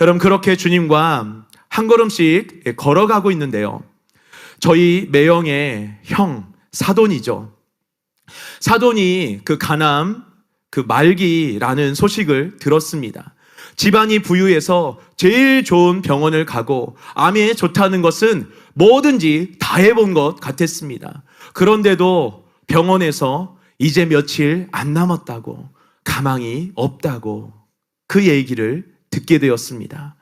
여러분, 그렇게 주님과 한 걸음씩 걸어가고 있는데요, 저희 매형의 형 사돈이죠. 사돈이 그 간암, 그 말기라는 소식을 들었습니다. 집안이 부유해서 제일 좋은 병원을 가고 암에 좋다는 것은 뭐든지 다 해본 것 같았습니다. 그런데도 병원에서 이제 며칠 안 남았다고, 가망이 없다고 그 얘기를 듣게 되었습니다.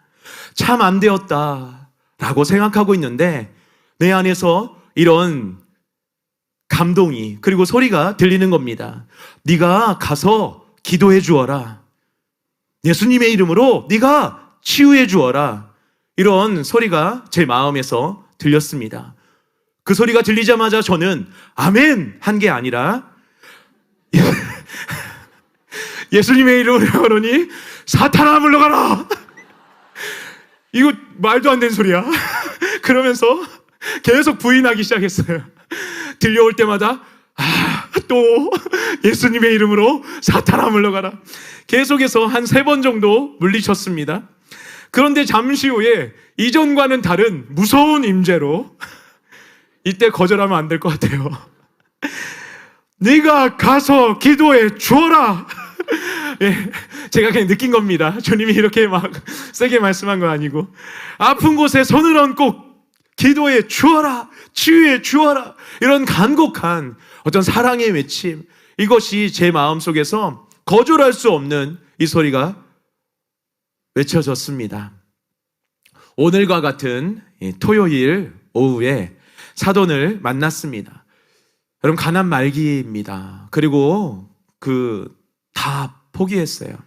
참 안 되었다라고 생각하고 있는데 내 안에서 이런 감동이, 그리고 소리가 들리는 겁니다. 네가 가서 기도해 주어라. 예수님의 이름으로 네가 치유해 주어라. 이런 소리가 제 마음에서 들렸습니다. 그 소리가 들리자마자 저는 아멘 한 게 아니라 예수님의 이름으로 그러니 사탄아 물러가라. 이거 말도 안 되는 소리야. 그러면서 계속 부인하기 시작했어요. 들려올 때마다 또 예수님의 이름으로 사탄아 물러가라. 계속해서 한 3번 정도 물리쳤습니다. 그런데 잠시 후에 이전과는 다른 무서운 임재로, 이때 거절하면 안 될 것 같아요. 네가 가서 기도해 주어라. 예, 제가 그냥 느낀 겁니다. 주님이 이렇게 막 세게 말씀한 건 아니고, 아픈 곳에 손을 얹고 기도해 주어라, 치유해 주어라, 이런 간곡한 어떤 사랑의 외침, 이것이 제 마음속에서 거절할 수 없는 이 소리가 외쳐졌습니다. 오늘과 같은 토요일 오후에 사돈을 만났습니다. 여러분, 간암 말기입니다. 그리고 다 포기했어요.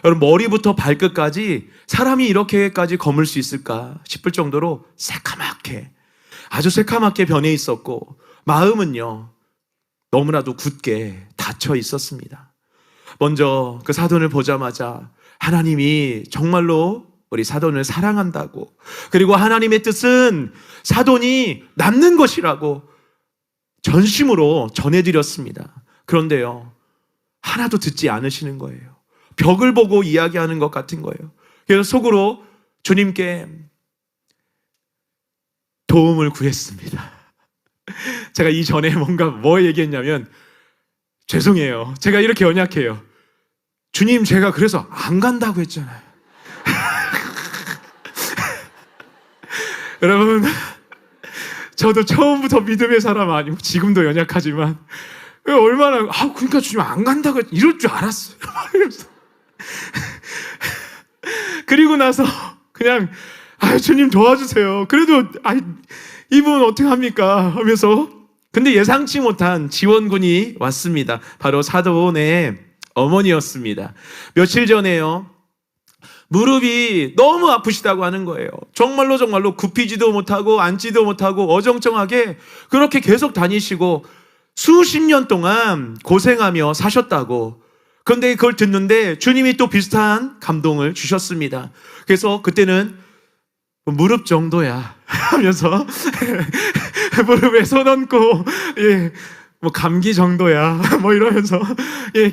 여러분, 머리부터 발끝까지 사람이 이렇게까지 검을 수 있을까 싶을 정도로 새카맣게, 아주 새카맣게 변해 있었고, 마음은요 너무나도 굳게 닫혀 있었습니다. 먼저 그 사돈을 보자마자 하나님이 정말로 우리 사돈을 사랑한다고, 그리고 하나님의 뜻은 사돈이 낫는 것이라고 전심으로 전해드렸습니다. 그런데요, 하나도 듣지 않으시는 거예요. 벽을 보고 이야기하는 것 같은 거예요. 그래서 속으로 주님께 도움을 구했습니다. 제가 이전에 뭐 얘기했냐면, 죄송해요, 제가 이렇게 연약해요. 주님, 제가 그래서 안 간다고 했잖아요. 여러분, 저도 처음부터 믿음의 사람 아니고 지금도 연약하지만 얼마나 그러니까 주님 안 간다고 이럴 줄 알았어요. 그리고 나서 그냥 주님 도와주세요. 그래도 이분 어떻게 합니까 하면서, 근데 예상치 못한 지원군이 왔습니다. 바로 사돈의 어머니였습니다. 며칠 전에요, 무릎이 너무 아프시다고 하는 거예요. 정말로 굽히지도 못하고 앉지도 못하고 어정쩡하게 그렇게 계속 다니시고 수십 년 동안 고생하며 사셨다고. 그런데 그걸 듣는데 주님이 또 비슷한 감동을 주셨습니다. 그래서 그때는 무릎 정도야 하면서 무릎에 손 얹고 감기 정도야 이러면서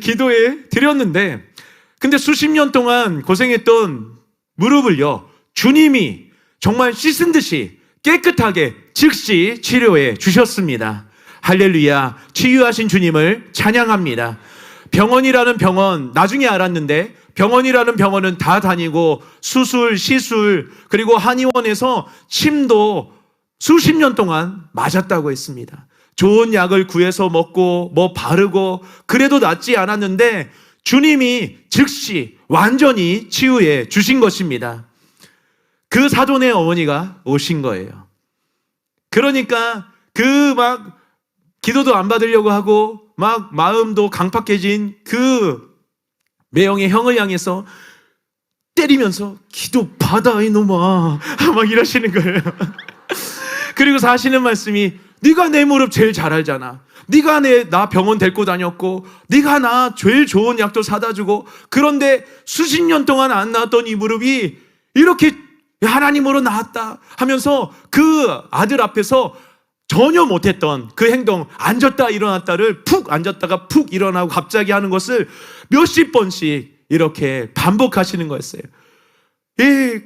기도해 드렸는데, 근데 수십 년 동안 고생했던 무릎을요 주님이 정말 씻은 듯이 깨끗하게 즉시 치료해 주셨습니다. 할렐루야. 치유하신 주님을 찬양합니다. 병원이라는 병원, 나중에 알았는데 병원이라는 병원은 다 다니고 수술, 시술, 그리고 한의원에서 침도 수십 년 동안 맞았다고 했습니다. 좋은 약을 구해서 먹고 바르고 그래도 낫지 않았는데 주님이 즉시 완전히 치유해 주신 것입니다. 그 사돈의 어머니가 오신 거예요. 그러니까 기도도 안 받으려고 하고 마음도 강팍해진 그 매형의 형을 향해서 때리면서 기도 받아 이놈아 이러시는 거예요. 그리고 하시는 말씀이, 네가 내 무릎 제일 잘 알잖아. 네가 나 병원 데리고 다녔고 네가 나 제일 좋은 약도 사다 주고, 그런데 수십 년 동안 안 나았던 이 무릎이 이렇게 하나님으로 나았다 하면서 그 아들 앞에서 전혀 못했던 그 행동, 앉았다 일어났다를 푹 앉았다가 푹 일어나고 갑자기 하는 것을 몇십 번씩 이렇게 반복하시는 거였어요. 이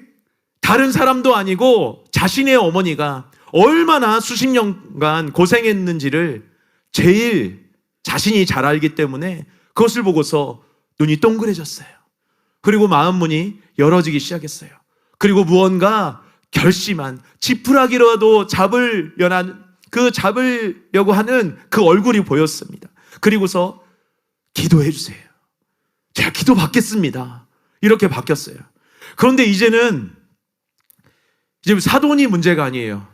다른 사람도 아니고 자신의 어머니가 얼마나 수십 년간 고생했는지를 제일 자신이 잘 알기 때문에 그것을 보고서 눈이 동그래졌어요. 그리고 마음 문이 열어지기 시작했어요. 그리고 무언가 결심한, 지푸라기라도 잡으려고 하는 그 얼굴이 보였습니다. 그리고서 기도해 주세요. 제가 기도 받겠습니다. 이렇게 바뀌었어요. 그런데 이제 사돈이 문제가 아니에요.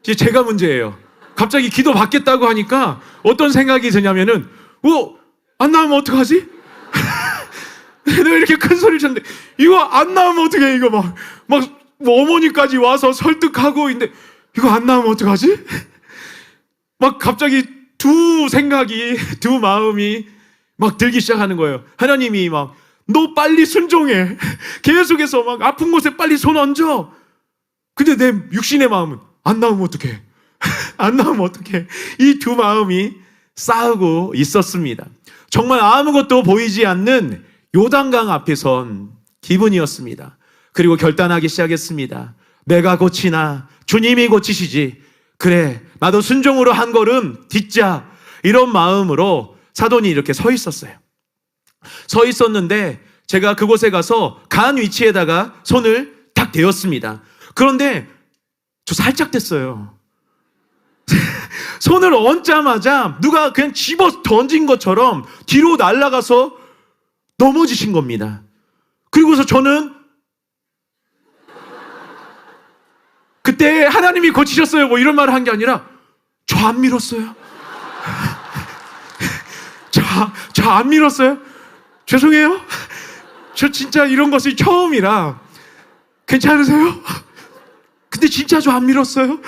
이제 제가 문제예요. 갑자기 기도 받겠다고 하니까 어떤 생각이 드냐면은, 안 나오면 어떡하지? 내가 이렇게 큰 소리를 쳤는데, 이거 안 나오면 어떡해? 이거 막 어머니까지 와서 설득하고 있는데, 이거 안 나오면 어떡하지? 막 갑자기 두 마음이 막 들기 시작하는 거예요. 하나님이 너 빨리 순종해. 계속해서 아픈 곳에 빨리 손 얹어. 근데 내 육신의 마음은 안 나오면 어떡해? 안 나오면 어떡해? 이 두 마음이 싸우고 있었습니다. 정말 아무것도 보이지 않는 요단강 앞에 선 기분이었습니다. 그리고 결단하기 시작했습니다. 내가 고치나 주님이 고치시지. 그래, 나도 순종으로 한 걸음 딛자. 이런 마음으로 사돈이 이렇게 서 있었어요. 서 있었는데 제가 그곳에 가서 간 위치에다가 손을 딱 대었습니다. 그런데 저 살짝 됐어요. 손을 얹자마자 누가 그냥 집어 던진 것처럼 뒤로 날아가서 넘어지신 겁니다. 그리고서 저는 그때 하나님이 고치셨어요 뭐 이런 말을 한 게 아니라 저 안 밀었어요. 저 안 밀었어요. 죄송해요. 저 진짜 이런 것이 처음이라. 괜찮으세요? 근데 진짜 저 안 밀었어요.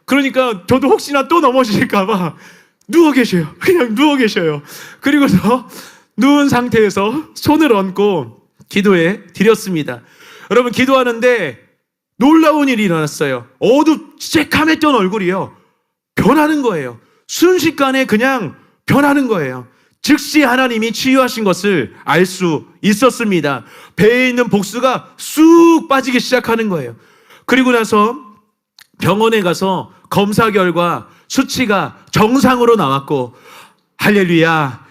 그러니까 저도 혹시나 또 넘어지실까봐 누워 계셔요. 그냥 누워 계셔요. 그리고서 누운 상태에서 손을 얹고 기도해 드렸습니다. 여러분, 기도하는데 놀라운 일이 일어났어요. 새카맸던 얼굴이요, 변하는 거예요. 순식간에 그냥 변하는 거예요. 즉시 하나님이 치유하신 것을 알 수 있었습니다. 배에 있는 복수가 쑥 빠지기 시작하는 거예요. 그리고 나서 병원에 가서 검사 결과 수치가 정상으로 나왔고, 할렐루야,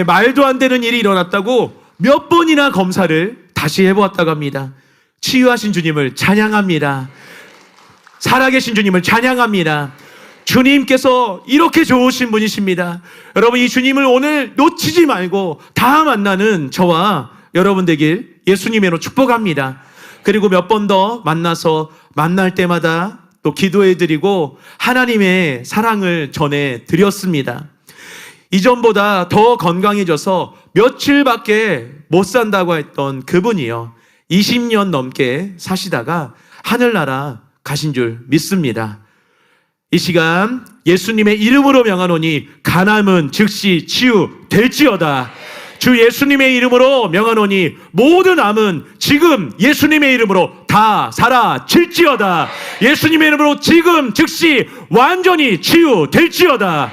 말도 안 되는 일이 일어났다고 몇 번이나 검사를 다시 해보았다고 합니다. 치유하신 주님을 찬양합니다. 살아계신 주님을 찬양합니다. 주님께서 이렇게 좋으신 분이십니다. 여러분, 이 주님을 오늘 놓치지 말고 다 만나는 저와 여러분 되길 예수님으로 축복합니다. 그리고 몇 번 더 만나서 만날 때마다 또 기도해드리고 하나님의 사랑을 전해드렸습니다. 이전보다 더 건강해져서 며칠밖에 못 산다고 했던 그분이요, 20년 넘게 사시다가 하늘나라 가신 줄 믿습니다. 이 시간 예수님의 이름으로 명하노니 간암은 즉시 치유될지어다. 주 예수님의 이름으로 명하노니 모든 암은 지금 예수님의 이름으로 다 사라질지어다. 예수님의 이름으로 지금 즉시 완전히 치유될지어다.